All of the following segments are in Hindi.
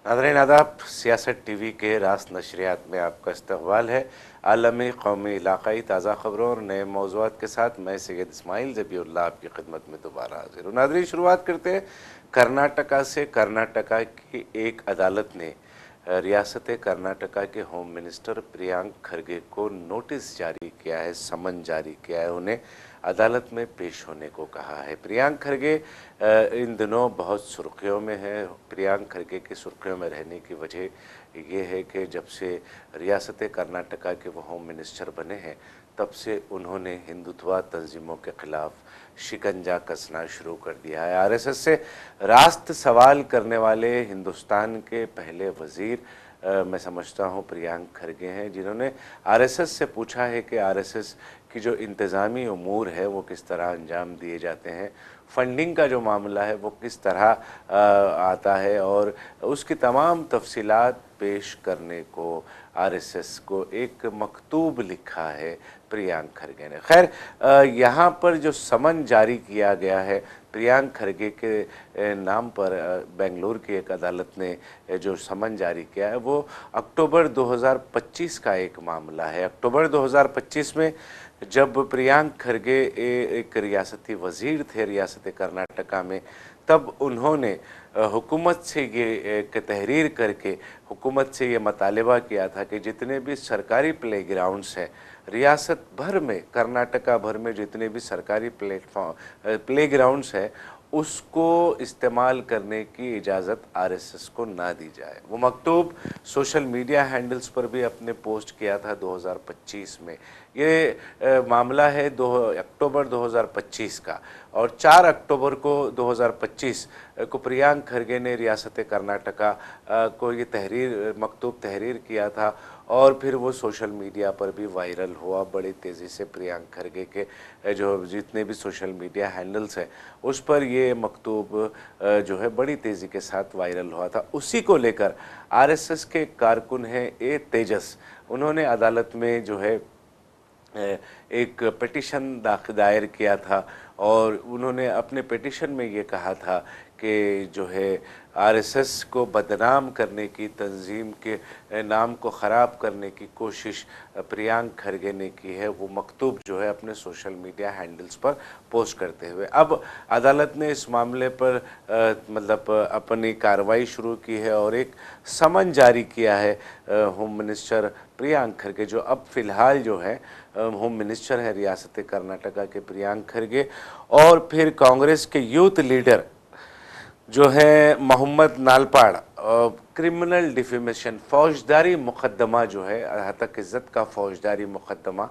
नाज़रीन आदाब, सियासत टीवी के रास्त नशरियात में आपका इस्तक़बाल है। आलमी, कौमी, इलाक़ाई ताज़ा ख़बरों और नए मौज़ूआत के साथ मैं सैयद इस्माइल ज़बीउल्लाह आपकी खिदमत में दोबारा हाज़िर हूँ। नाज़रीन, शुरुआत करते हैं कर्नाटका से। कर्नाटका की एक अदालत ने रियासत कर्नाटका के होम मिनिस्टर प्रियांक खरगे को नोटिस जारी किया है, समन जारी किया है, उन्हें अदालत में पेश होने को कहा है। प्रियांक खरगे इन दिनों बहुत सुर्खियों में है। प्रियांक खरगे की सुर्खियों में रहने की वजह ये है कि जब से रियासत कर्नाटका के वो होम मिनिस्टर बने हैं तब से उन्होंने हिंदुत्व तंजीमों के ख़िलाफ़ शिकंजा कसना शुरू कर दिया है। आरएसएस से रास्त सवाल करने वाले हिंदुस्तान के पहले वज़ीर मैं समझता हूँ प्रियांक खरगे हैं, जिन्होंने आरएसएस से पूछा है कि आरएसएस की जो इंतज़ामी उमूर है वो किस तरह अंजाम दिए जाते हैं, फंडिंग का जो मामला है वो किस तरह आता है, और उसकी तमाम तफसीलात पेश करने को आरएसएस को एक मकतूब लिखा है प्रियांक खरगे ने। खैर, यहाँ पर जो समन जारी किया गया है प्रियांक खरगे के नाम पर, बेंगलुरु की एक अदालत ने जो समन जारी किया है वो अक्टूबर 2025 का एक मामला है। अक्टूबर 2025 में जब प्रियांक खरगे एक रियासती वज़ीर थे रियासत कर्नाटका में, तब उन्होंने हुकूमत से ये एक तहरीर करके हुकूमत से ये मतालबा किया था कि जितने भी सरकारी प्लेग्राउंड्स हैं रियासत भर में, कर्नाटका भर में जितने भी सरकारी प्लेग्राउंड्स हैं उसको इस्तेमाल करने की इजाज़त आरएसएस को ना दी जाए। वो मकतूब सोशल मीडिया हैंडल्स पर भी अपने पोस्ट किया था 2025 में। ये मामला है 2 अक्टूबर 2025 का, और 4 अक्टूबर को 2025 को प्रियांक खरगे ने रियासत कर्नाटका को ये मकतूब तहरीर किया था, और फिर वो सोशल मीडिया पर भी वायरल हुआ बड़ी तेज़ी से। प्रियांक खरगे के जो जितने भी सोशल मीडिया हैंडल्स हैं उस पर ये मकतूब जो है बड़ी तेज़ी के साथ वायरल हुआ था। उसी को लेकर आरएसएस के कारकुन हैं ए तेजस, उन्होंने अदालत में जो है एक पिटीशन दायर किया था, और उन्होंने अपने पिटीशन में ये कहा था कि जो है आरएसएस को बदनाम करने की, तंजीम के नाम को ख़राब करने की कोशिश प्रियांक खरगे ने की है। वो मकतूब जो है अपने सोशल मीडिया हैंडल्स पर पोस्ट करते हुए अब अदालत ने इस मामले पर मतलब अपनी कार्रवाई शुरू की है और एक समन जारी किया है होम मिनिस्टर प्रियांक खरगे, जो अब फ़िलहाल जो है होम मिनिस्टर है रियासत कर्नाटका के प्रियांक खरगे, और फिर कांग्रेस के यूथ लीडर जो है मोहम्मद नालपाड़, क्रिमिनल डिफेमेशन फौजदारी मुकदमा जो है हतक इज़्ज़त का फौजदारी मुकदमा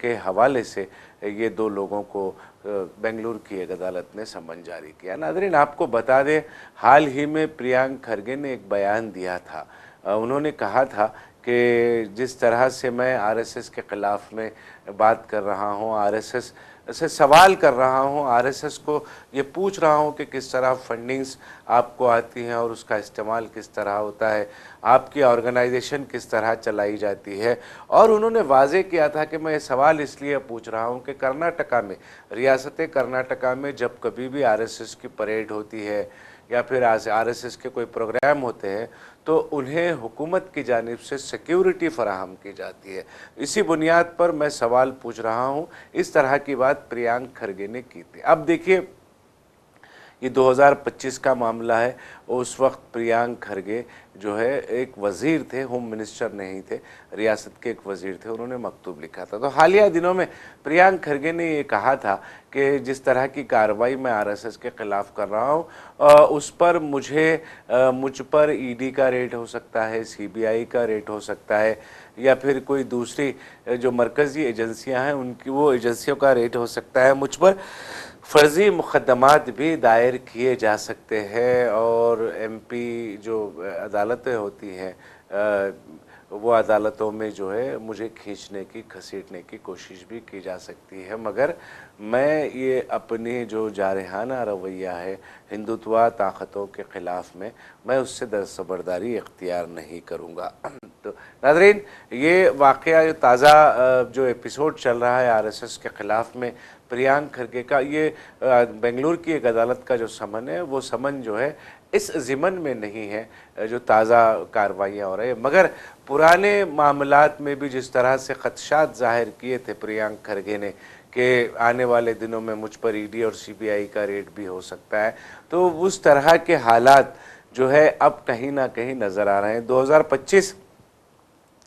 के हवाले से ये 2 लोगों को बेंगलुरु की एक अदालत ने समन जारी किया। नाज़रीन, आपको बता दें, हाल ही में प्रियांक खरगे ने एक बयान दिया था। उन्होंने कहा था कि जिस तरह से मैं आरएसएस के ख़िलाफ़ में बात कर रहा हूँ, आरएसएस से सवाल कर रहा हूँ, आरएसएस को ये पूछ रहा हूँ कि किस तरह फंडिंग्स आपको आती हैं और उसका इस्तेमाल किस तरह होता है, आपकी ऑर्गेनाइजेशन किस तरह चलाई जाती है। और उन्होंने वाज़े किया था कि मैं ये सवाल इसलिए पूछ रहा हूँ कि कर्नाटका में, रियासत कर्नाटका में जब कभी भी आरएसएस की परेड होती है या फिर आरएसएस के कोई प्रोग्राम होते हैं तो उन्हें हुकूमत की जानिब से सिक्योरिटी फराहम की जाती है। इसी बुनियाद पर मैं सवाल पूछ रहा हूँ। इस तरह की बात प्रियांक खरगे ने की थी। अब देखिए, ये 2025 का मामला है। उस वक्त प्रियांक खरगे जो है एक वज़ीर थे, होम मिनिस्टर नहीं थे, रियासत के एक वज़ीर थे। उन्होंने मकतूब लिखा था। तो हालिया दिनों में प्रियांक खरगे ने ये कहा था कि जिस तरह की कार्रवाई मैं आरएसएस के ख़िलाफ़ कर रहा हूँ उस पर मुझ पर ईडी का रेड हो सकता है, सीबीआई का रेड हो सकता है, या फिर कोई दूसरी जो मरकज़ी एजेंसियाँ हैं उनकी वो एजेंसियों का रेड हो सकता है। मुझ पर फ़र्ज़ी मुक़दमात भी दायर किए जा सकते हैं, और एमपी जो अदालतें होती हैं वो अदालतों में जो है मुझे खींचने की, घसीटने की कोशिश भी की जा सकती है। मगर मैं ये अपनी जो जारहाना रवैया है हिंदुत्व ताकतों के ख़िलाफ़ में, मैं उससे दस्तबरदारी इख्तियार नहीं करूँगा। तो नाज़रीन, ये वाक़या जो ताज़ा जो एपिसोड चल रहा है आरएसएस के ख़िलाफ़ में प्रियांक खरगे का, ये बेंगलुरु की एक अदालत का जो समन है वो समन जो है इस ज़िमन में नहीं है जो ताज़ा कार्रवाइयाँ हो रही है। मगर पुराने मामलात में भी जिस तरह से ख़दशात ज़ाहिर किए थे प्रियंक खरगे ने कि आने वाले दिनों में मुझ पर ईडी और सीबीआई का रेड भी हो सकता है, तो उस तरह के हालात जो है अब कहीं ना कहीं नज़र आ रहे हैं। 2025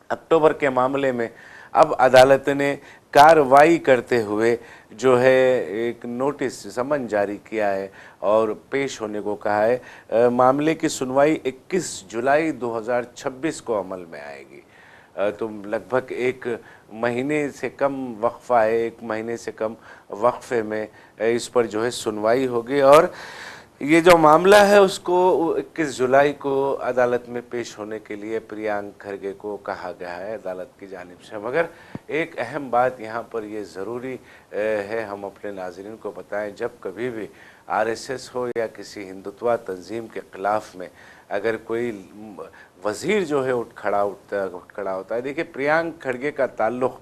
अक्टूबर के मामले में अब अदालत ने कार्रवाई करते हुए जो है एक नोटिस समन जारी किया है और पेश होने को कहा है। मामले की सुनवाई 21 जुलाई 2026 को अमल में आएगी। तो लगभग एक महीने से कम वक्फा है, एक महीने से कम वक्फे में इस पर जो है सुनवाई होगी और ये जो मामला है उसको 21 जुलाई को अदालत में पेश होने के लिए प्रियंक खरगे को कहा गया है अदालत की जानिब से। मगर एक अहम बात यहाँ पर ये ज़रूरी है हम अपने नाज़रीन को बताएं, जब कभी भी आरएसएस हो या किसी हिंदुत्व तंजीम के ख़िलाफ़ में अगर कोई वज़ीर जो है उठ खड़ा होता है, देखिए प्रियंक खरगे का ताल्लुक़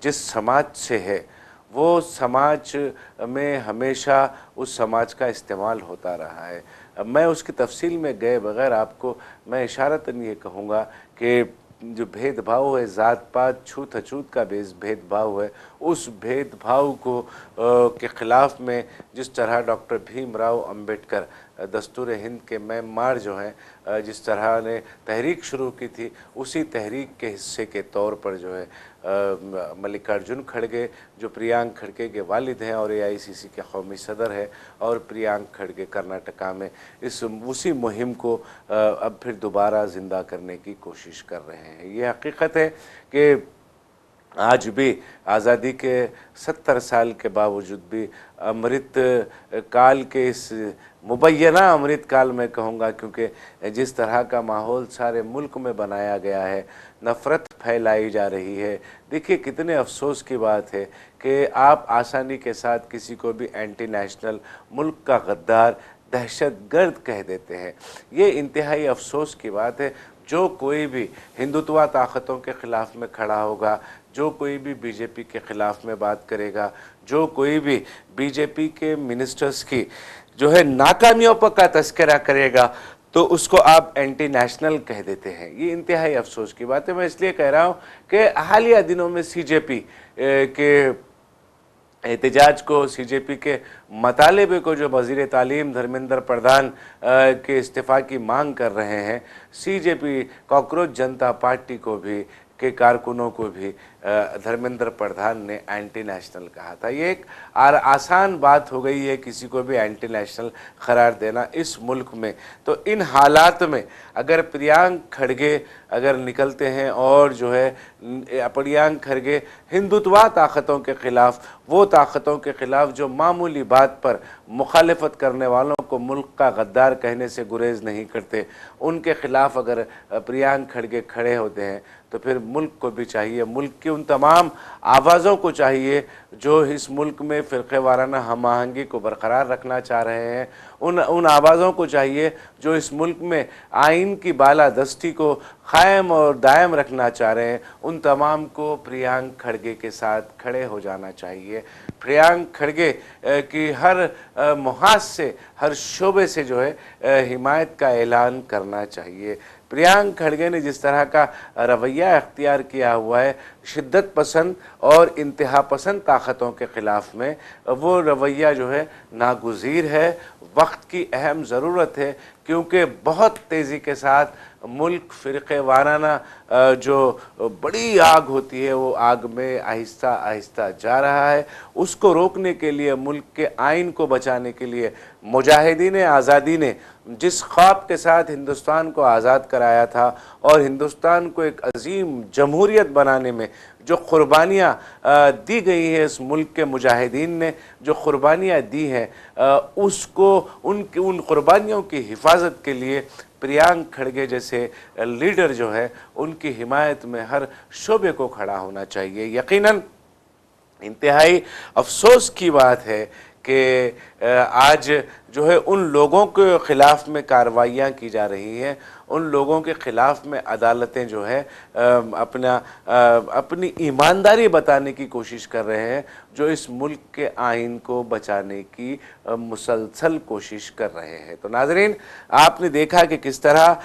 जिस समाज से है वो समाज में हमेशा उस समाज का इस्तेमाल होता रहा है। मैं उसकी तफसील में गए बगैर आपको मैं इशारतन ये कहूँगा कि जो भेदभाव है, ज़ात पात छूत अछूत का भेदभाव है, उस भेदभाव को के ख़िलाफ़ में जिस तरह डॉक्टर भीमराव अंबेडकर दस्तूर हिंद के मेम्बार जो हैं जिस तरह ने तहरीक शुरू की थी, उसी तहरीक के हिस्से के तौर पर जो है मल्लिकार्जुन खड़गे जो प्रियंक खड़गे के वालिद हैं और एआईसीसी के कौमी सदर है और प्रियंक खड़गे कर्नाटका में उसी मुहिम को अब फिर दोबारा ज़िंदा करने की कोशिश कर रहे हैं। ये हकीकत है कि आज भी आज़ादी के 70 साल के बावजूद भी अमृत काल के इस मुबैना अमृत काल में कहूँगा, क्योंकि जिस तरह का माहौल सारे मुल्क में बनाया गया है, नफ़रत फैलाई जा रही है। देखिए कितने अफसोस की बात है कि आप आसानी के साथ किसी को भी एंटी नेशनल, मुल्क का गद्दार, दहशतगर्द कह देते हैं। ये इंतहाई अफसोस की बात है। जो कोई भी हिंदुत्व ताकतों के ख़िलाफ़ में खड़ा होगा, जो कोई भी बीजेपी के ख़िलाफ़ में बात करेगा, जो कोई भी बीजेपी के मिनिस्टर्स की जो है नाकामियों पर का तस्करा करेगा, तो उसको आप एंटी नेशनल कह देते हैं। ये इंतहाई अफसोस की बात है। मैं इसलिए कह रहा हूँ कि हालिया दिनों में सीजेपी के एहतजाज को, सीजेपी के मतालबे को जो वज़ीर तालीम धर्मेंद्र प्रधान के इस्तीफ़ा की मांग कर रहे हैं, सीजेपी कॉकरोच जनता पार्टी को भी के कारकुनों को भी धर्मेंद्र प्रधान ने एंटी नेशनल कहा था। ये एक आसान बात हो गई है किसी को भी एंटी नेशनल करार देना इस मुल्क में। तो इन हालात में अगर प्रियंक खड़गे अगर निकलते हैं और जो है प्रियंक खड़गे हिंदुत्व ताकतों के ख़िलाफ़, वो ताकतों के ख़िलाफ़ जो मामूली बात पर मुखालफत करने वालों को मुल्क का गद्दार कहने से गुरेज़ नहीं करते, उनके ख़िलाफ़ अगर प्रियंक खड़गे खड़े होते हैं तो फिर मुल्क को भी चाहिए, मुल्क की उन तमाम आवाज़ों को चाहिए जो इस मुल्क में फ़िरक़े वाराना हम आहंगी को बरकरार रखना चाह रहे हैं, उन आवाज़ों को चाहिए जो इस मुल्क में आइन की बालादस्ती को क़ायम और दायम रखना चाह रहे हैं, उन तमाम को प्रियंक खड़गे के साथ खड़े हो जाना चाहिए। प्रियंक खड़गे की हर मुहाज से, हर शोबे से जो है हिमायत का ऐलान करना चाहिए। प्रियंक खड़गे ने जिस तरह का रवैया अख्तियार किया हुआ है शिद्दत पसंद और इंतहा पसंद ताकतों के ख़िलाफ़ में, वो रवैया जो है नागुज़ीर है। वक्त की अहम ज़रूरत है क्योंकि बहुत तेज़ी के साथ मुल्क फ़िरक़े वाराना जो बड़ी आग होती है वो आग में आहिस्ता आहिस्ता जा रहा है। उसको रोकने के लिए, मुल्क के आइन को बचाने के लिए मुजाहिदीन आज़ादी ने जिस ख्वाब के साथ हिंदुस्तान को आज़ाद कराया था और हिंदुस्तान को एक अजीम जमहूरियत बनाने में जो क़ुरबानियाँ दी गई हैं, इस मुल्क के मुजाहिदीन ने जो क़ुरबानियाँ दी हैं, उसको उन क़ुरबानियों की हिफाजत के लिए प्रियंक खड़गे जैसे लीडर जो है उनकी हिमायत में हर शोबे को खड़ा होना चाहिए। यकीनन इंतहाई अफसोस की बात है कि आज जो है उन लोगों के ख़िलाफ़ में कार्रवाइयाँ की जा रही हैं, उन लोगों के ख़िलाफ़ में अदालतें जो है अपनी ईमानदारी बताने की कोशिश कर रहे हैं, जो इस मुल्क के आइन को बचाने की मुसलसल कोशिश कर रहे हैं। तो नाज़रीन, आपने देखा कि किस तरह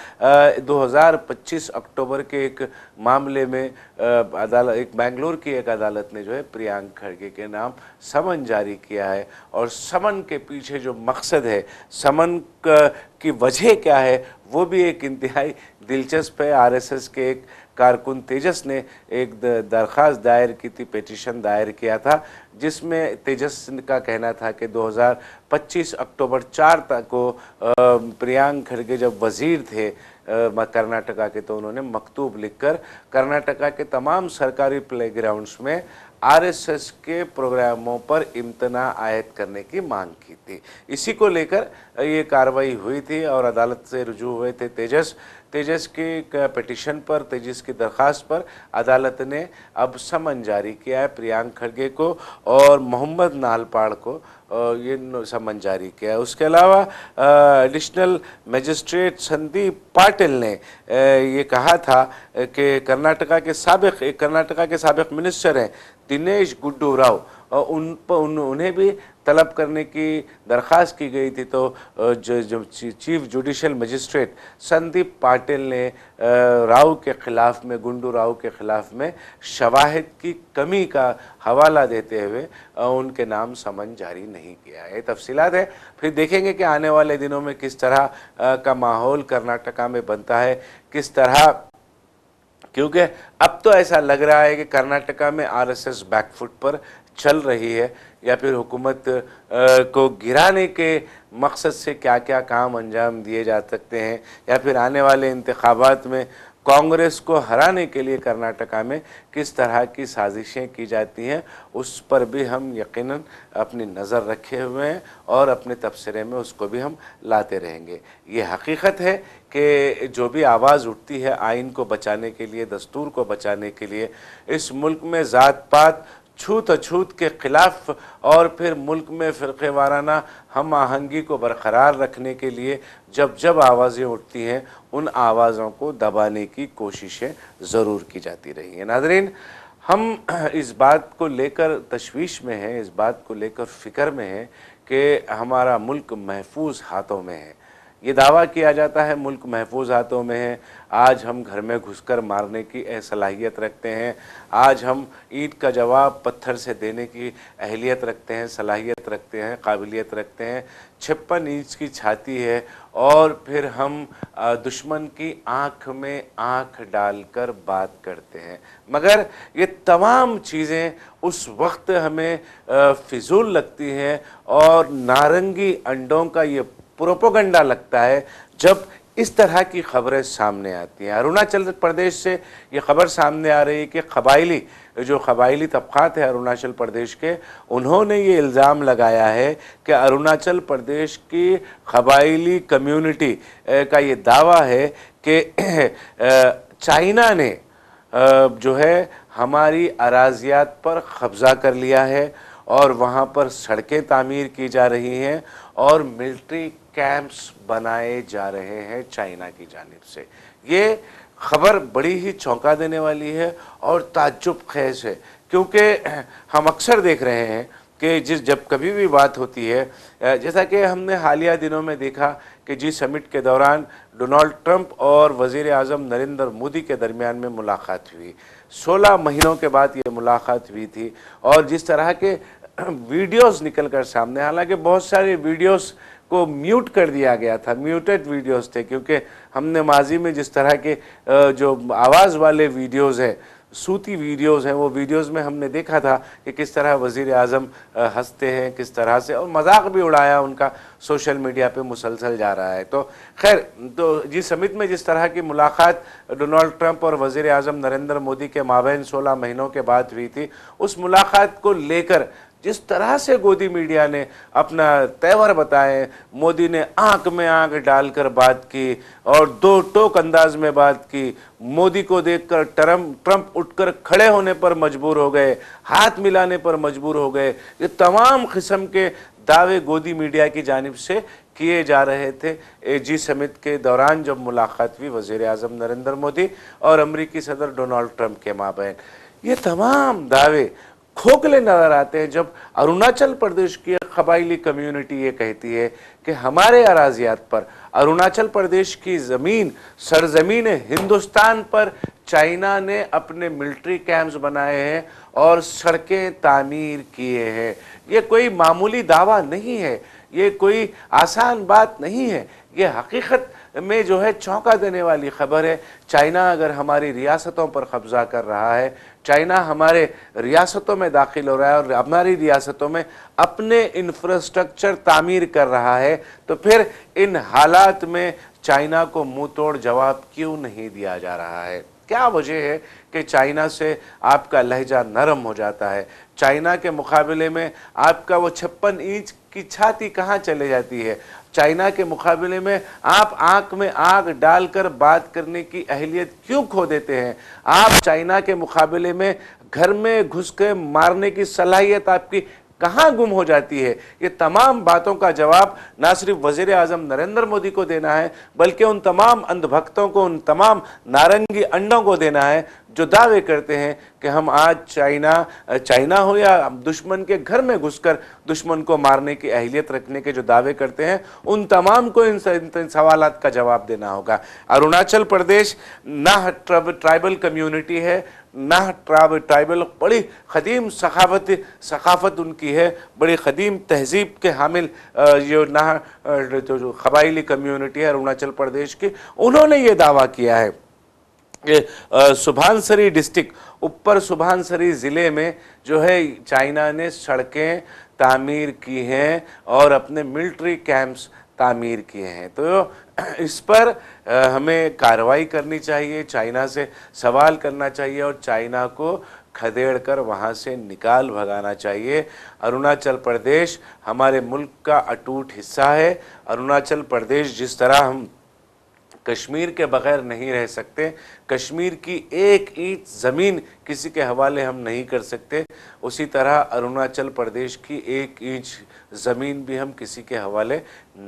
2025 अक्टूबर के एक मामले में अदालत, एक बेंगलुरु की एक अदालत ने जो है प्रियांक खड़गे के नाम समन जारी किया है, और समन के पीछे जो मकसद है, समन की वजह क्या है, वो भी एक इंतहाई दिलचस्प है। आरएसएस के एक कारकुन तेजस ने एक दरख्वास्त दायर की थी, पिटीशन दायर किया था, जिसमें तेजस का कहना था कि 2025 अक्टूबर 4 तक को प्रियांक खड़गे जब वज़ीर थे कर्नाटका के, तो उन्होंने मकतूब लिखकर कर्नाटका के तमाम सरकारी प्लेग्राउंड्स में आरएसएस के प्रोग्रामों पर इम्तना आयद करने की मांग की थी। इसी को लेकर ये कार्रवाई हुई थी और अदालत से रुजू हुए थे तेजस की पिटीशन पर, तेजस की दरख्वास्त पर अदालत ने अब समन जारी किया है प्रियांक खड़गे को और मोहम्मद नालपाड़ को, ये समन जारी किया है। उसके अलावा एडिशनल मजिस्ट्रेट संदीप पाटिल ने ये कहा था कि कर्नाटका के साबिक मिनिस्टर हैं दिनेश गुंडू राव, उन्हें भी तलब करने की दरख्वास्त की गई थी। तो जो chief judicial magistrate Sandeep Patil ने राव के ख़िलाफ़ में, गुंडू राव के ख़िलाफ़ में शवाहिद की कमी का हवाला देते हुए उनके नाम समन जारी नहीं किया है। तफसीलात है, फिर देखेंगे कि आने वाले दिनों में किस तरह का माहौल कर्नाटका में बनता है, किस तरह, क्योंकि अब तो ऐसा लग रहा है कि कर्नाटका में आरएसएस बैकफुट पर चल रही है, या फिर हुकूमत को गिराने के मकसद से क्या क्या काम अंजाम दिए जा सकते हैं, या फिर आने वाले इंतखाबात में कांग्रेस को हराने के लिए कर्नाटका में किस तरह की साजिशें की जाती हैं, उस पर भी हम यकीनन अपनी नज़र रखे हुए हैं और अपने तबसरे में उसको भी हम लाते रहेंगे। ये हकीकत है कि जो भी आवाज़ उठती है आइन को बचाने के लिए, दस्तूर को बचाने के लिए, इस मुल्क में ज़ात पात छूत अछूत के ख़िलाफ़ और फिर मुल्क में फ़िरक़े वाराना हम आहंगी को बरकरार रखने के लिए जब जब आवाज़ें उठती हैं, उन आवाज़ों को दबाने की कोशिशें ज़रूर की जाती रही हैं। नाज़रीन, हम इस बात को लेकर तशवीश में हैं, इस बात को लेकर फ़िक्र में हैं कि हमारा मुल्क महफूज हाथों में है। ये दावा किया जाता है मुल्क महफूज हाथों में है। आज हम घर में घुसकर मारने की सलाहियत रखते हैं, आज हम ईंट का जवाब पत्थर से देने की अहलियत रखते हैं, सलाहियत रखते हैं, काबिलियत रखते हैं। 56 इंच की छाती है और फिर हम दुश्मन की आँख में आँख डालकर बात करते हैं। मगर ये तमाम चीज़ें उस वक्त हमें फिजूल लगती हैं और नारंगी अंडों का ये प्रोपोगंडा लगता है जब इस तरह की खबरें सामने आती हैं। अरुणाचल प्रदेश से ये खबर सामने आ रही है कि कबायली तबक़ात है अरुणाचल प्रदेश के, उन्होंने ये इल्ज़ाम लगाया है कि अरुणाचल प्रदेश की कबायली कम्युनिटी का ये दावा है कि चाइना ने जो है हमारी अराज़ियात पर कब्ज़ा कर लिया है और वहाँ पर सड़कें तामीर की जा रही हैं और मिलिट्री कैंप्स बनाए जा रहे हैं चाइना की जानिब से। ये खबर बड़ी ही चौंका देने वाली है और ताज्जुब खेज है, क्योंकि हम अक्सर देख रहे हैं कि जब कभी भी बात होती है, जैसा कि हमने हालिया दिनों में देखा कि जी समिट के दौरान डोनाल्ड ट्रंप और वज़ीर आज़म नरेंद्र मोदी के दरमियान में मुलाकात हुई, 16 महीनों के बाद ये मुलाकात हुई थी, और जिस तरह के वीडियोस निकल कर सामने, हालांकि बहुत सारे वीडियोस को म्यूट कर दिया गया था, म्यूटेड वीडियोस थे, क्योंकि हमने माजी में जिस तरह के जो आवाज़ वाले वीडियोस हैं, सूती वीडियोस हैं, वो वीडियोस में हमने देखा था कि किस तरह वज़ीर आज़म हंसते हैं, किस तरह से, और मजाक भी उड़ाया उनका सोशल मीडिया पे मुसलसल जा रहा है। तो खैर, तो जी समिट में जिस तरह की मुलाकात डोनाल्ड ट्रंप और वज़ीर आज़म नरेंद्र मोदी के माबैन 16 महीनों के बाद हुई थी, उस मुलाकात को लेकर जिस तरह से गोदी मीडिया ने अपना तेवर बताए, मोदी ने आंख में आंख डालकर बात की और दो टोक अंदाज में बात की। मोदी को देखकर ट्रंप उठकर खड़े होने पर मजबूर हो गए, हाथ मिलाने पर मजबूर हो गए। ये तमाम किस्म के दावे गोदी मीडिया की जानिब से किए जा रहे थे। जी समिट के दौरान जब मुलाकात हुई वज़ीर आज़म नरेंद्र मोदी और अमरीकी सदर डोनाल्ड ट्रंप के माबैन, ये तमाम दावे खोखले नजर आते हैं जब अरुणाचल प्रदेश की कबायली कम्युनिटी ये कहती है कि हमारे अराजियात पर, अरुणाचल प्रदेश की ज़मीन सरजमीन हिंदुस्तान पर चाइना ने अपने मिलिट्री कैंप्स बनाए हैं और सड़कें तामीर किए हैं। ये कोई मामूली दावा नहीं है, ये कोई आसान बात नहीं है, ये हकीकत में जो है चौंका देने वाली खबर है। चाइना अगर हमारी रियासतों पर कब्जा कर रहा है, चाइना हमारे रियासतों में दाखिल हो रहा है और हमारी रियासतों में अपने इंफ्रास्ट्रक्चर तामीर कर रहा है, तो फिर इन हालात में चाइना को मुंह तोड़ जवाब क्यों नहीं दिया जा रहा है? क्या वजह है कि चाइना से आपका लहजा नरम हो जाता है? चाइना के मुकाबले में आपका वो 56 इंच की छाती कहाँ चले जाती है? चाइना के मुकाबले में आप आंख में आग डालकर बात करने की अहलियत क्यों खो देते हैं? आप चाइना के मुकाबले में घर में घुस के मारने की सलाहियत आपकी कहाँ गुम हो जाती है? ये तमाम बातों का जवाब ना सिर्फ वज़ीर आज़म नरेंद्र मोदी को देना है, बल्कि उन तमाम अंधभक्तों को, उन तमाम नारंगी अंडों को देना है जो दावे करते हैं कि हम आज चाइना हो या दुश्मन के घर में घुसकर दुश्मन को मारने की अहलियत रखने के जो दावे करते हैं, उन तमाम को इन सवालात का जवाब देना होगा। अरुणाचल प्रदेश ना ट्राइबल कम्युनिटी है, ना ट्राइबल, बड़ी ख़दीम सकाफ़त उनकी है, बड़ी ख़दीम तहज़ीब के हामिल जो ना जो कबायली कम्युनिटी है अरुणाचल प्रदेश की, उन्होंने ये दावा किया है कि सुबनसिरी डिस्ट्रिक्ट, ऊपर सुबनसिरी ज़िले में जो है चाइना ने सड़कें तामीर की हैं और अपने मिलिट्री कैंप्स तामीर किए हैं। तो इस पर हमें कार्रवाई करनी चाहिए, चाइना से सवाल करना चाहिए और चाइना को खदेड़ कर वहाँ से निकाल भगाना चाहिए। अरुणाचल प्रदेश हमारे मुल्क का अटूट हिस्सा है। अरुणाचल प्रदेश जिस तरह हम कश्मीर के बगैर नहीं रह सकते, कश्मीर की एक ईंट ज़मीन किसी के हवाले हम नहीं कर सकते, उसी तरह अरुणाचल प्रदेश की एक इंच ज़मीन भी हम किसी के हवाले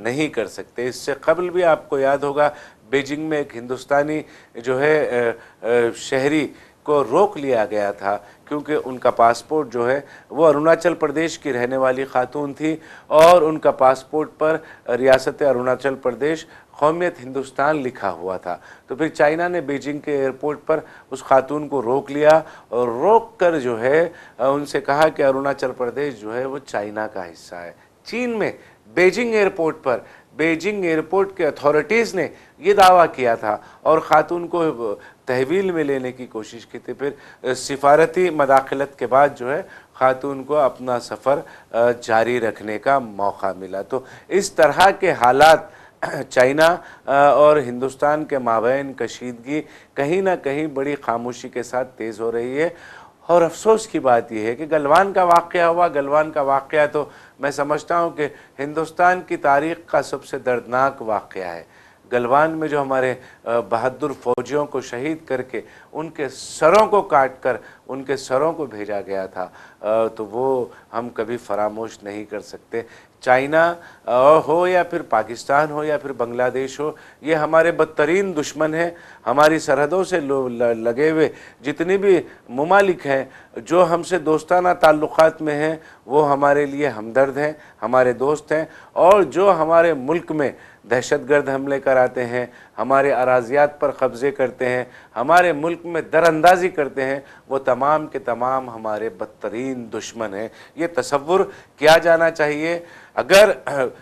नहीं कर सकते। इससे कबल भी आपको याद होगा बीजिंग में एक हिंदुस्तानी जो है शहरी को रोक लिया गया था क्योंकि उनका पासपोर्ट जो है वो अरुणाचल प्रदेश की रहने वाली खातून थी और उनका पासपोर्ट पर रियासत अरुणाचल प्रदेश, कौमियत हिंदुस्तान लिखा हुआ था। तो फिर चाइना ने बीजिंग के एयरपोर्ट पर उस खातून को रोक लिया और रोक कर जो है उनसे कहा कि अरुणाचल प्रदेश जो है वो चाइना का हिस्सा है। चीन में बीजिंग एयरपोर्ट पर बीजिंग एयरपोर्ट के अथॉरिटीज़ ने ये दावा किया था और ख़ातून को तहवील में लेने की कोशिश की थी। फिर सिफारती मदाखलत के बाद जो है ख़ातून को अपना सफ़र जारी रखने का मौका मिला। तो इस तरह के हालात चाइना और हिंदुस्तान के माबैन कशीदगी कहीं ना कहीं बड़ी खामोशी के साथ तेज़ हो रही है। और अफसोस की बात यह है कि गलवान का वाक़या हुआ, गलवान का वाक़या तो मैं समझता हूँ कि हिंदुस्तान की तारीख़ का सबसे दर्दनाक वाक़या है। गलवान में जो हमारे बहादुर फ़ौजियों को शहीद करके उनके सरों को काट कर उनके सरों को भेजा गया था, तो वो हम कभी फरामोश नहीं कर सकते। चाइना हो या फिर पाकिस्तान हो या फिर बांग्लादेश हो, ये हमारे बदतरीन दुश्मन हैं। हमारी सरहदों से लगे हुए जितनी भी ममालिक हैं जो हमसे दोस्ताना ताल्लुक़ात में हैं, वो हमारे लिए हमदर्द हैं, हमारे दोस्त हैं। और जो हमारे मुल्क में दहशतगर्द हमले कराते हैं, हमारे अराज़ियात पर कब्ज़े करते हैं, हमारे मुल्क में दरअंदाज़ी करते हैं, वो तमाम के तमाम हमारे बदतरीन दुश्मन हैं। ये तसव्वुर किया जाना चाहिए। अगर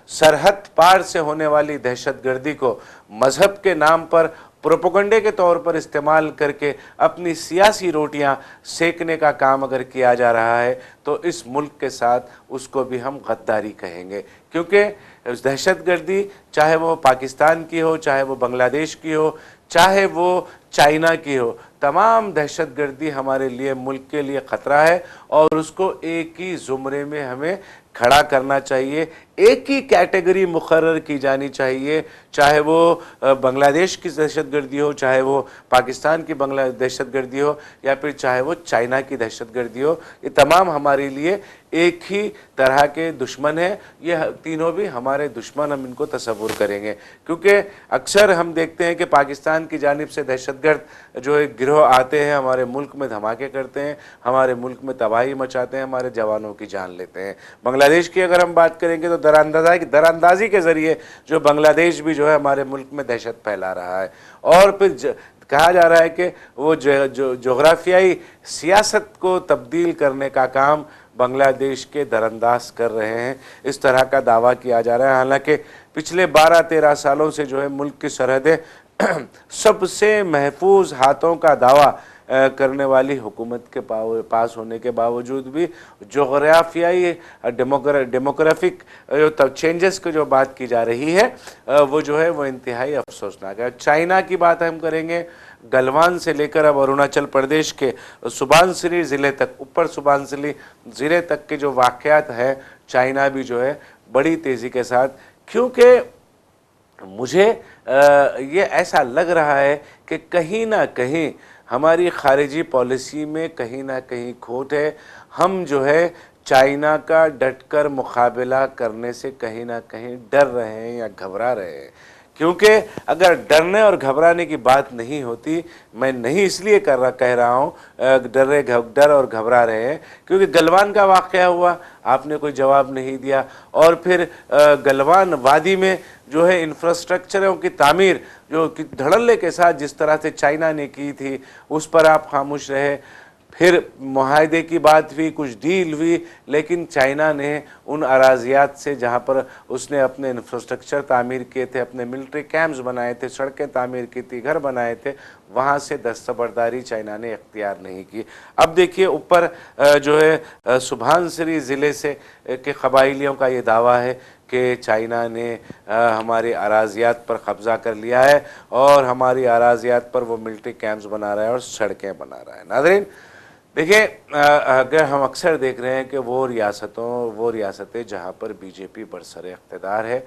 सरहद पार से होने वाली दहशतगर्दी को मज़हब के नाम पर प्रोपोगंडे के तौर पर इस्तेमाल करके अपनी सियासी रोटियां सेकने का काम अगर किया जा रहा है, तो इस मुल्क के साथ उसको भी हम गद्दारी कहेंगे। क्योंकि दहशतगर्दी चाहे वो पाकिस्तान की हो, चाहे वो बांग्लादेश की हो, चाहे वो चाइना की हो, तमाम दहशतगर्दी हमारे लिए, मुल्क के लिए ख़तरा है और उसको एक ही ज़ुमरे में हमें खड़ा करना चाहिए, एक ही कैटेगरी मुकर्रर की जानी चाहिए, चाहे वो बांग्लादेश की दहशतगर्दी हो, चाहे वो पाकिस्तान की बांग्ला दहशतगर्दी हो, या फिर चाहे वो चाइना की दहशतगर्दी हो। ये तमाम हमारे लिए एक ही तरह के दुश्मन हैं, ये तीनों भी हमारे दुश्मन, हम इनको तसव्वुर करेंगे। क्योंकि अक्सर हम देखते हैं कि पाकिस्तान की जानिब से दहशतगर्द जो एक गिरोह आते हैं, हमारे मुल्क में धमाके करते हैं, हमारे मुल्क में तबाही मचाते हैं, हमारे जवानों की जान लेते हैं। बांग्लादेश की अगर हम बात करेंगे तो दरानंदाजी के ज़रिए जो बांग्लादेश भी जो है हमारे मुल्क में दहशत फैला रहा है। और फिर कहा जा रहा है कि वो जोग्राफियाई सियासत को तब्दील करने का काम बांग्लादेश के दरअंदाज कर रहे हैं, इस तरह का दावा किया जा रहा है। हालांकि पिछले 12-13 सालों से जो है मुल्क की सरहदें सबसे महफूज हाथों का दावा करने वाली हुकूमत के पास होने के बावजूद भी जोग्राफियाई डेमोग्राफिक जो चेंजेस की जो बात की जा रही है वो जो है वो इंतहाई अफसोसनाक है। चाइना की बात हम करेंगे, गलवान से लेकर अब अरुणाचल प्रदेश के सुबानसिरी ज़िले तक, ऊपर सुबानसिरी ज़िले तक के जो वाक़यात हैं, चाइना भी जो है बड़ी तेज़ी के साथ, क्योंकि मुझे ये ऐसा लग रहा है कि कहीं ना कहीं हमारी खारिजी पॉलिसी में कहीं ना कहीं खोट है। हम जो है चाइना का डटकर मुकाबला करने से कहीं ना कहीं डर रहे हैं या घबरा रहे हैं, क्योंकि अगर डरने और घबराने की बात नहीं होती, मैं नहीं इसलिए कह रहा हूँ डर और घबरा रहे हैं क्योंकि गलवान का वाक़या हुआ, आपने कोई जवाब नहीं दिया, और फिर गलवान वादी में जो है इंफ्रास्ट्रक्चरों की तामीर जो कि धड़ल्ले के साथ जिस तरह से चाइना ने की थी, उस पर आप खामोश रहे। फिर मुआहदे की बात हुई, कुछ डील हुई, लेकिन चाइना ने उन अराजियात से जहाँ पर उसने अपने इंफ्रास्ट्रक्चर तामीर किए थे, अपने मिलिट्री कैंप्स बनाए थे, सड़कें तामीर की थी, घर बनाए थे, वहाँ से दस्तबरदारी चाइना ने इख्तियार नहीं की। अब देखिए ऊपर जो है सुबानसिरी ज़िले से के कबाइलियों का ये दावा है कि चाइना ने हमारी अराजियात पर कब्ज़ा कर लिया है और हमारी अराजियात पर वो मिलिट्री कैंप्स बना रहा है और सड़कें बना रहा है। नाज़रीन देखिए, अगर हम अक्सर देख रहे हैं कि वो रियासतें जहाँ पर बीजेपी बरसर इक़्तिदार है,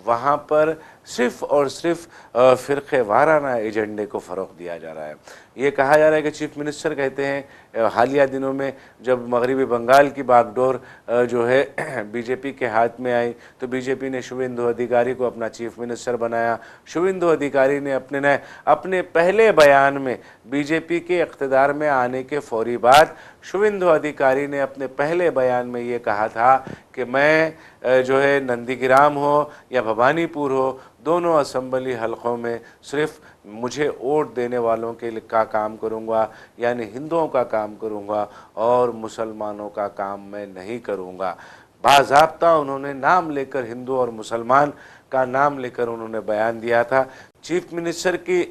वहाँ पर सिर्फ़ और सिर्फ फ़िरक़े वाराना एजेंडे को फ़रोग़ दिया जा रहा है। ये कहा जा रहा है कि चीफ़ मिनिस्टर कहते हैं हालिया दिनों में जब मगरबी बंगाल की बागडोर जो है बीजेपी के हाथ में आई तो बीजेपी ने शुवेंदु अधिकारी को अपना चीफ़ मिनिस्टर बनाया। शुवेंदु अधिकारी ने अपने पहले बयान में बीजेपी के इक़्तिदार में आने के फ़ौरी बाद शुवेंदु अधिकारी ने अपने पहले बयान में ये कहा था कि मैं जो है नंदीग्राम हो या भवानीपुर हो, दोनों असम्बली हलकों में सिर्फ मुझे वोट देने वालों के का काम करूंगा, यानी हिंदुओं का काम करूंगा और मुसलमानों का काम मैं नहीं करूंगा। बाज़ाब्ता उन्होंने नाम लेकर, हिंदू और मुसलमान का नाम लेकर उन्होंने बयान दिया था। चीफ मिनिस्टर की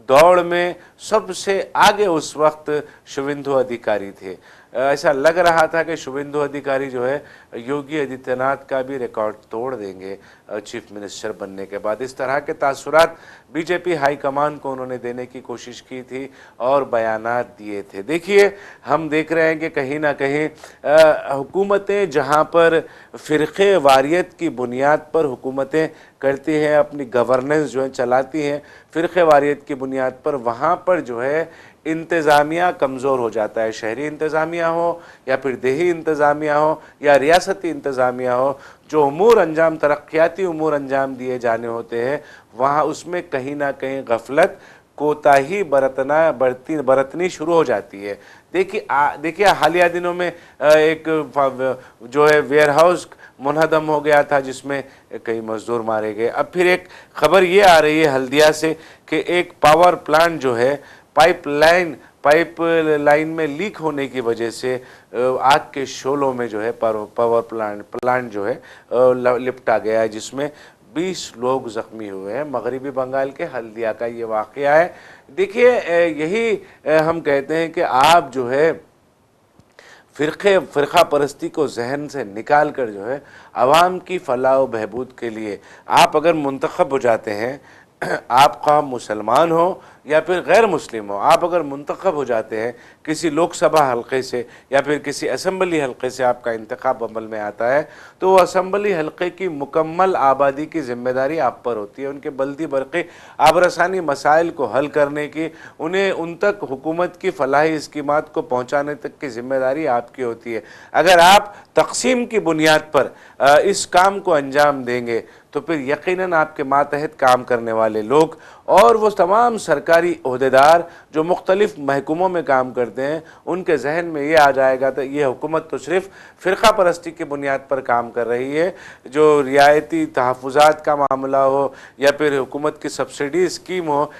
दौड़ में सबसे आगे उस वक्त शुवेंदु अधिकारी थे। ऐसा लग रहा था कि शुवेंदु अधिकारी जो है योगी आदित्यनाथ का भी रिकॉर्ड तोड़ देंगे चीफ मिनिस्टर बनने के बाद। इस तरह के तासुरात बीजेपी हाईकमान को उन्होंने देने की कोशिश की थी और बयानात दिए थे। देखिए, हम देख रहे हैं कि कहीं ना कहीं हुकूमतें जहां पर फ़िरक़े वारियत की बुनियाद पर हुकूमतें करती हैं, अपनी गवर्नेंस जो है चलाती हैं फ़िरक़े वारियत की बुनियाद पर, वहाँ पर जो है इंतज़ामिया कमज़ोर हो जाता है। शहरी इंतज़ामिया हो या फिर देही इंतज़ामिया हो या रियासती इंतज़ामिया हो, जो उमूर अंजाम, तरक्याती उमूर अंजाम दिए जाने होते हैं, वहाँ उसमें कहीं ना कहीं गफलत, कोताही बरतनी शुरू हो जाती है। देखिए हालिया दिनों में एक जो है वेयर हाउस मुनहदम हो गया था जिसमें कई मजदूर मारे गए। अब फिर एक खबर ये आ रही है हल्दिया से कि एक पावर प्लांट जो है पाइप लाइन में लीक होने की वजह से आग के शोलों में जो है पावर प्लांट जो है लिपटा गया है, जिसमें 20 लोग ज़ख्मी हुए हैं। मगरबी बंगाल के हल्दिया का ये वाक़या है। देखिए, यही हम कहते हैं कि आप जो है फ़िरक़ा परस्ती को जहन से निकाल कर जो है आवाम की फ़लाह व बहबूद के लिए आप अगर मुंतखब हो जाते हैं आपका मुसलमान हो या फिर गैर मुस्लिम हो, आप अगर मुंतखब हो जाते हैं किसी लोकसभा हलक़े से या फिर किसी असम्बली हलक़े से आपका इंतखाब अमल में आता है, तो वो असम्बली हलक़े की मुकम्मल आबादी की ज़िम्मेदारी आप पर होती है। उनके बल्दी बरक़ी आबरसानी मसाइल को हल करने की, उन्हें उन तक हुकूमत की फ़लाही स्कीमात को पहुँचाने तक की ज़िम्मेदारी आपकी होती है। अगर आप तक़सीम की बुनियाद पर इस काम को अंजाम देंगे तो फिर यकीनन आपके मातहत काम करने वाले लोग और वो तमाम सरकारी ओहदेदार जो मुख्तलिफ़ महकमों में काम करते हैं, उनके जहन में ये आ जाएगा तो ये हुकूमत तो सिर्फ़ फ़िरक़ा परस्ती की बुनियाद पर काम कर रही है। जो रियायती तहफ़्फ़ुज़ात का मामला हो या फिर हुकूमत की सब्सिडी स्कीम हो,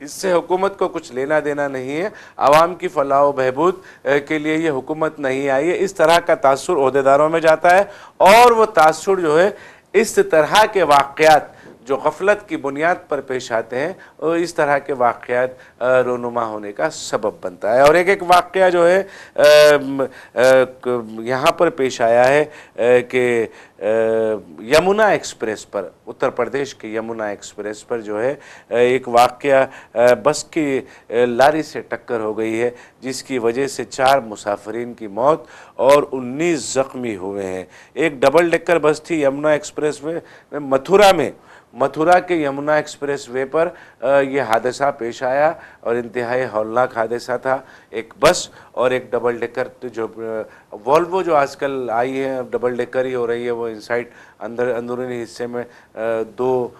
इससे हुकूमत को कुछ लेना देना नहीं है। आवाम की फ़लाह व बहबूद के लिए ये हुकूमत नहीं आई है। इस तरह का तासुर ओहदेदारों में जाता है और वो तासुर जो है इस तरह के वाक़यात जो गफलत की बुनियाद पर पेश आते हैं और इस तरह के वाक़यात रोनुमा होने का सबब बनता है। और एक वाक़या जो है यहाँ पर पेश आया है कि यमुना एक्सप्रेस पर, उत्तर प्रदेश के यमुना एक्सप्रेस पर जो है एक वाक़या, बस की लारी से टक्कर हो गई है जिसकी वजह से 4 मुसाफिरीन की मौत और 19 ज़ख्मी हुए हैं। एक डबल डेकर बस थी यमुना एक्सप्रेस वे मथुरा के यमुना एक्सप्रेस वे पर यह हादसा पेश आया और इंतहाई हौलनाक हादसा था। एक बस और एक डबल डेकर, जो वॉल्वो जो आजकल आई है डबल डेकर ही हो रही है, वो इनसाइड अंदरूनी हिस्से में 2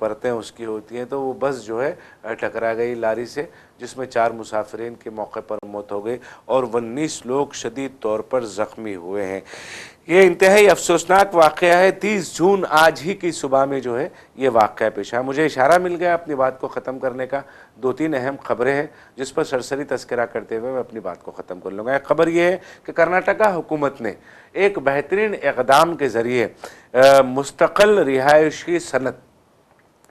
परतें उसकी होती हैं, तो वो बस जो है टकरा गई लारी से, जिसमें 4 मुसाफिरीन की मौके पर मौत हो गई और 19 लोग शदीद तौर पर ज़ख्मी हुए हैं। ये इंतहाई अफसोसनाक वाक़या है। 30 जून आज ही की सुबह में जो है ये वाक़या पेश आया। मुझे इशारा मिल गया अपनी बात को ख़त्म करने का। 2-3 अहम ख़बरें हैं जिस पर सरसरी तस्करा करते हुए मैं अपनी बात को ख़त्म कर लूँगा। एक ख़बर ये है कि कर्नाटका हुकूमत ने एक बेहतरीन इक़दाम के ज़रिए मुस्तक़ल रिहायशी सनद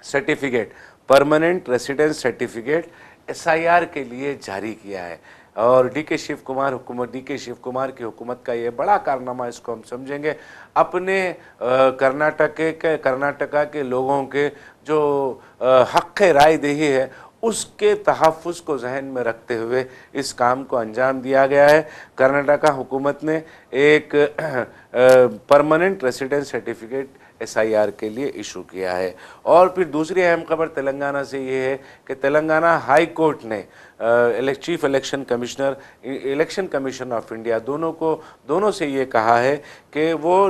certificate, permanent residence certificate SIR के लिए जारी किया है और DK शिव कुमार की हुकूमत का ये बड़ा कारनामा इसको हम समझेंगे। अपने कर्नाटका के लोगों के जो हक़ राय दही है उसके तहफ़्फ़ुज़ को जहन में रखते हुए इस काम को अंजाम दिया गया है। कर्नाटका हुकूमत ने एक परमानेंट रेसिडेंस सर्टिफिकेट SIR के लिए इशू किया है। और फिर दूसरी अहम खबर तेलंगाना से ये है कि तेलंगाना हाई कोर्ट ने chief election commissioner, election commission of India दोनों से ये कहा है कि वो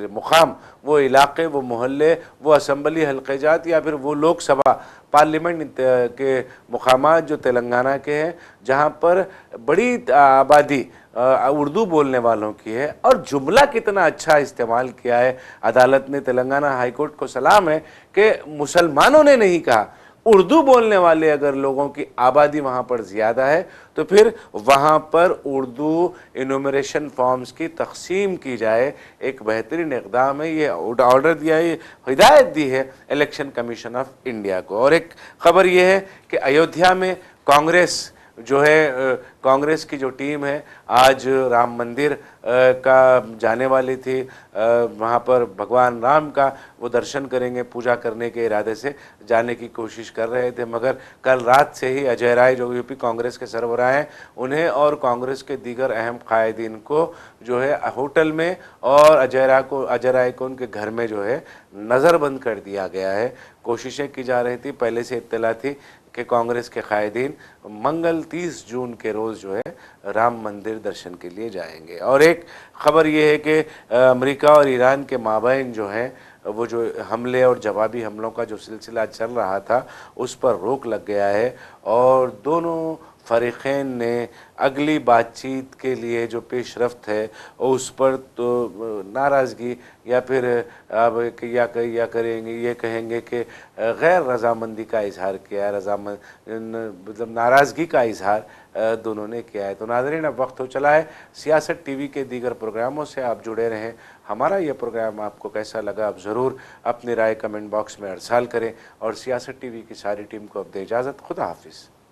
मुकाम, वो इलाके, वो मोहल्ले, वो असम्बली हल्क़ेजात या फिर वो लोकसभा पार्लियामेंट के मुकामात जो तेलंगाना के हैं जहाँ पर बड़ी आबादी उर्दू बोलने वालों की है, और जुमला कितना अच्छा इस्तेमाल किया है अदालत ने। तेलंगाना हाई कोर्ट को सलाम है कि मुसलमानों ने नहीं कहा, उर्दू बोलने वाले अगर लोगों की आबादी वहाँ पर ज़्यादा है तो फिर वहाँ पर उर्दू इनुमरेशन फॉर्म्स की तक़सीम की जाए। एक बेहतरीन इक़दाम है, ये ऑर्डर दिया है, हिदायत दी है इलेक्शन कमीशन ऑफ इंडिया को। और एक ख़बर ये है कि अयोध्या में कांग्रेस जो है, कांग्रेस की जो टीम है आज राम मंदिर का जाने वाली थी। वहाँ पर भगवान राम का वो दर्शन करेंगे, पूजा करने के इरादे से जाने की कोशिश कर रहे थे, मगर कल रात से ही अजय राय जो यूपी कांग्रेस के सरबराह हैं, उन्हें और कांग्रेस के दीगर अहम कायदीन को जो है होटल में और अजय राय को उनके घर में जो है नज़रबंद कर दिया गया है। कोशिशें की जा रही थी, पहले से इत्तला थी कि कांग्रेस के कायदीन मंगल 30 जून के रोज़ जो है राम मंदिर दर्शन के लिए जाएंगे। और एक ख़बर ये है कि अमेरिका और ईरान के माबैन जो है वो जो हमले और जवाबी हमलों का जो सिलसिला चल रहा था उस पर रोक लग गया है और दोनों फ़रीक़ैन ने अगली बातचीत के लिए जो पेशरफ्त है उस पर तो नाराज़गी या फिर अब या करेंगे, ये कहेंगे कि गैर रज़ामंदी का इजहार किया है, मतलब नाराज़गी का इजहार दोनों ने किया है। तो नाज़रीन, अब वक्त हो चला है सियासत TV के दीगर प्रोग्रामों से आप जुड़े रहें। हमारा ये प्रोग्राम आपको कैसा लगा आप ज़रूर अपनी राय कमेंट बॉक्स में अरसाल करें और सियासत TV की सारी टीम को अब दें इजाज़त। खुदा हाफिज़।